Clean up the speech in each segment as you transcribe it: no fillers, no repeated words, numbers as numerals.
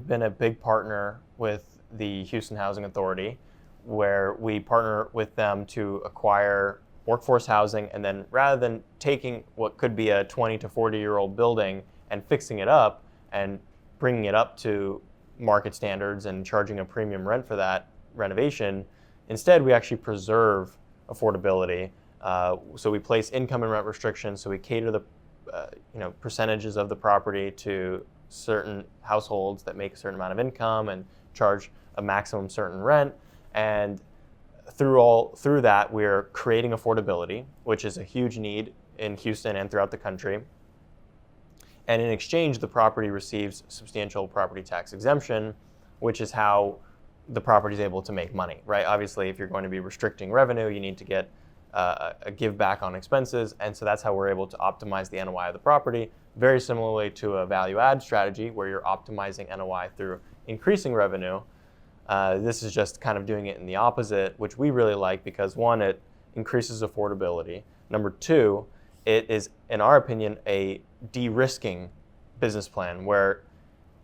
we've been a big partner with the Houston Housing Authority, where we partner with them to acquire workforce housing, and then rather than taking what could be a 20 to 40-year-old building and fixing it up and bringing it up to market standards and charging a premium rent for that renovation, instead we actually preserve affordability. So we place income and rent restrictions, so we cater the percentages of the property to certain households that make a certain amount of income and charge a maximum certain rent. And through that, we're creating affordability, which is a huge need in Houston and throughout the country. And in exchange, the property receives substantial property tax exemption, which is how the property is able to make money, right? Obviously, if you're going to be restricting revenue, you need to get a give back on expenses. And so that's how we're able to optimize the NOI of the property, very similarly to a value add strategy where you're optimizing NOI through increasing revenue. This is just kind of doing it in the opposite, which we really like because one, it increases affordability. Number two, it is, in our opinion, a de-risking business plan where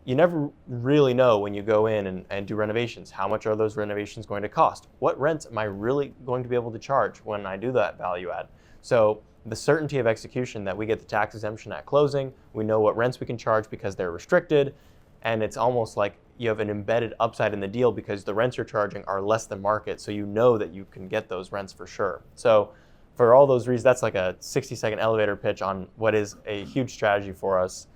you never really know when you go in and do renovations. How much are those renovations going to cost? What rents am I really going to be able to charge when I do that value add? So the certainty of execution that we get the tax exemption at closing, we know what rents we can charge because they're restricted, and it's almost like you have an embedded upside in the deal because the rents you're charging are less than market, so you know that you can get those rents for sure. So for all those reasons, that's like a 60-second elevator pitch on what is a huge strategy for us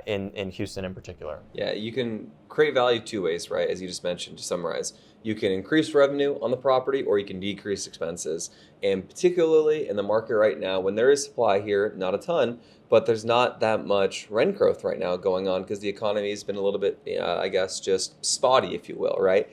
in Houston in particular. Yeah, you can create value two ways, right? As you just mentioned, to summarize, you can increase revenue on the property or you can decrease expenses. And particularly in the market right now, when there is supply here, not a ton, but there's not that much rent growth right now going on because the economy has been a little bit, I guess, just spotty, if you will, right?